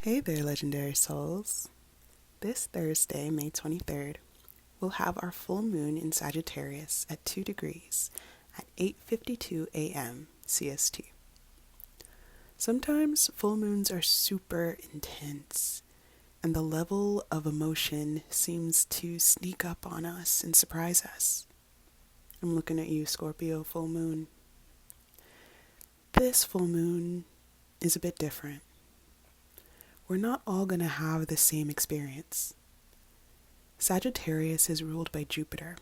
Hey there, legendary souls. This Thursday, May 23rd, we'll have our full moon in Sagittarius at 2 degrees at 8:52 a.m. CST. Sometimes full moons are super intense, and the level of emotion seems to sneak up on us and surprise us. I'm looking at you, Scorpio full moon. This full moon is a bit different. We're not all going to have the same experience. Sagittarius is ruled by Jupiter,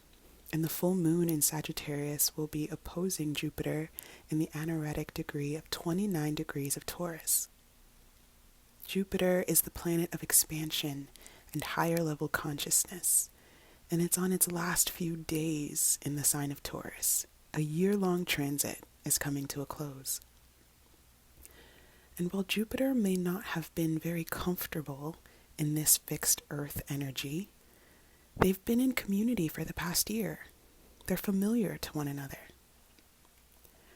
and the full moon in Sagittarius will be opposing Jupiter in the anaretic degree of 29 degrees of Taurus. Jupiter is the planet of expansion and higher level consciousness, and it's on its last few days in the sign of Taurus. A year-long transit is coming to a close. And while Jupiter may not have been very comfortable in this fixed Earth energy, they've been in community for the past year. They're familiar to one another.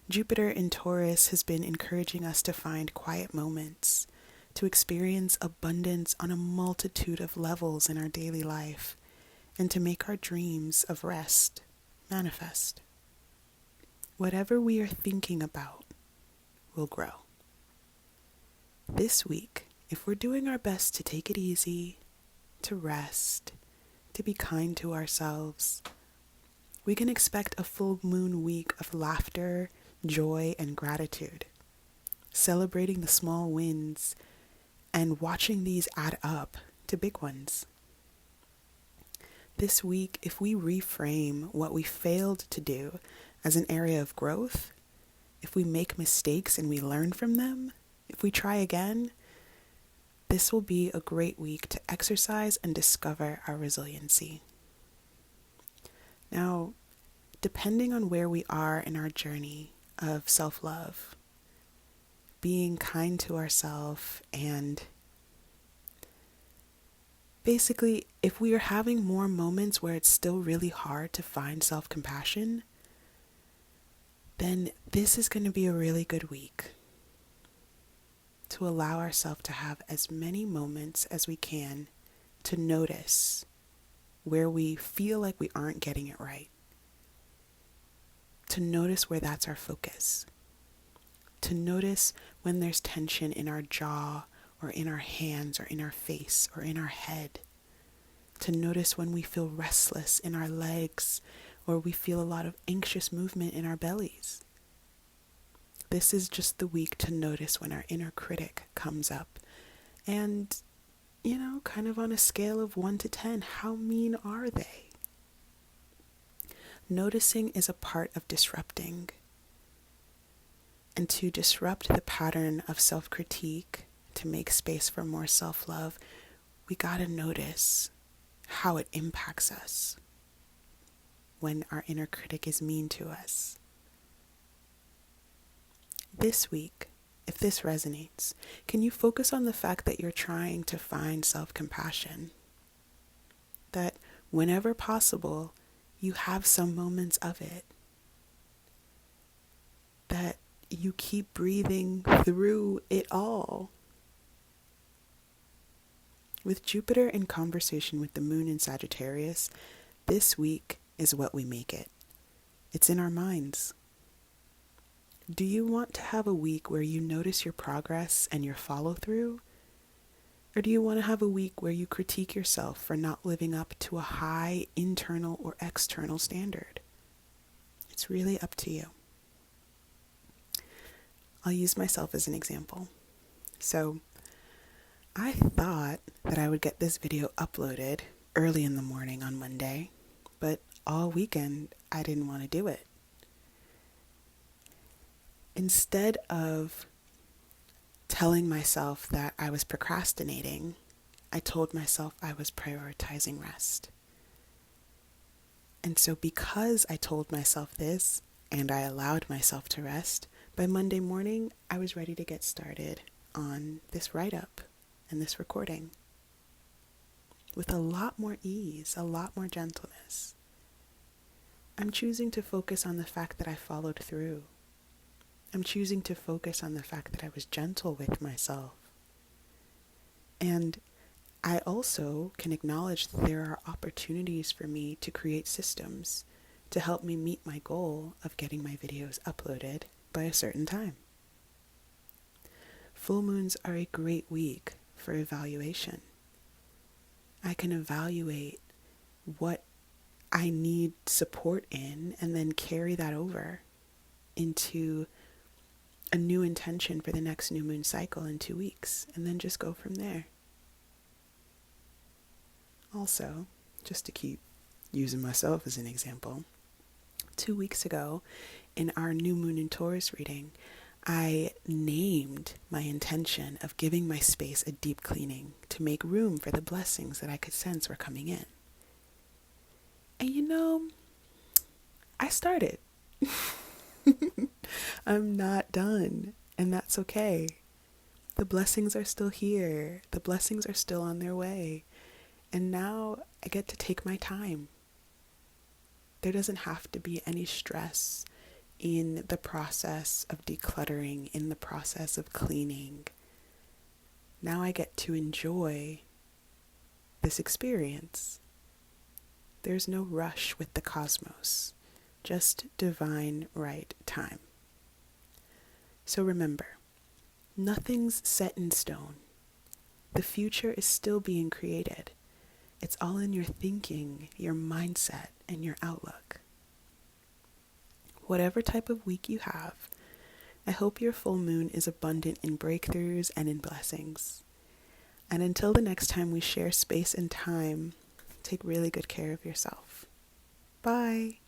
Jupiter in Taurus has been encouraging us to find quiet moments, to experience abundance on a multitude of levels in our daily life, and to make our dreams of rest manifest. Whatever we are thinking about will grow. This week, if we're doing our best to take it easy, to rest, to be kind to ourselves, we can expect a full moon week of laughter, joy, and gratitude, celebrating the small wins and watching these add up to big ones. This week, if we reframe what we failed to do as an area of growth, if we make mistakes and we learn from them, if we try again, this will be a great week to exercise and discover our resiliency. Now, depending on where we are in our journey of self-love, being kind to ourselves, and basically, if we are having more moments where it's still really hard to find self-compassion, then this is going to be a really good week to allow ourselves to have as many moments as we can to notice where we feel like we aren't getting it right, to notice where that's our focus, to notice when there's tension in our jaw or in our hands or in our face or in our head, to notice when we feel restless in our legs or we feel a lot of anxious movement in our bellies. This is just the week to notice when our inner critic comes up. And, kind of on a scale of 1 to 10, how mean are they? Noticing is a part of disrupting. And to disrupt the pattern of self-critique, to make space for more self-love, we gotta notice how it impacts us when our inner critic is mean to us. This week, if this resonates, can you focus on the fact that you're trying to find self-compassion? That whenever possible, you have some moments of it. That you keep breathing through it all. With Jupiter in conversation with the moon in Sagittarius, this week is what we make it. It's in our minds. Do you want to have a week where you notice your progress and your follow-through? Or do you want to have a week where you critique yourself for not living up to a high internal or external standard? It's really up to you. I'll use myself as an example. So, I thought that I would get this video uploaded early in the morning on Monday, but all weekend I didn't want to do it. Instead of telling myself that I was procrastinating, I told myself I was prioritizing rest. And so because I told myself this and I allowed myself to rest, by Monday morning I was ready to get started on this write-up and this recording with a lot more ease, a lot more gentleness. I'm choosing to focus on the fact that I followed through. I'm choosing to focus on the fact that I was gentle with myself. And I also can acknowledge that there are opportunities for me to create systems to help me meet my goal of getting my videos uploaded by a certain time. Full moons are a great week for evaluation. I can evaluate what I need support in and then carry that over into a new intention for the next new moon cycle in 2 weeks, and then just go from there. Also, just to keep using myself as an example, 2 weeks ago in our new moon in Taurus reading, I named my intention of giving my space a deep cleaning to make room for the blessings that I could sense were coming in. And I started. I'm not done, and that's okay. The blessings are still here. The blessings are still on their way. And now I get to take my time. There doesn't have to be any stress in the process of decluttering, in the process of cleaning. Now I get to enjoy this experience. There's no rush with the cosmos, just divine right time. So remember, nothing's set in stone. The future is still being created. It's all in your thinking, your mindset, and your outlook. Whatever type of week you have, I hope your full moon is abundant in breakthroughs and in blessings. And until the next time we share space and time, take really good care of yourself. Bye.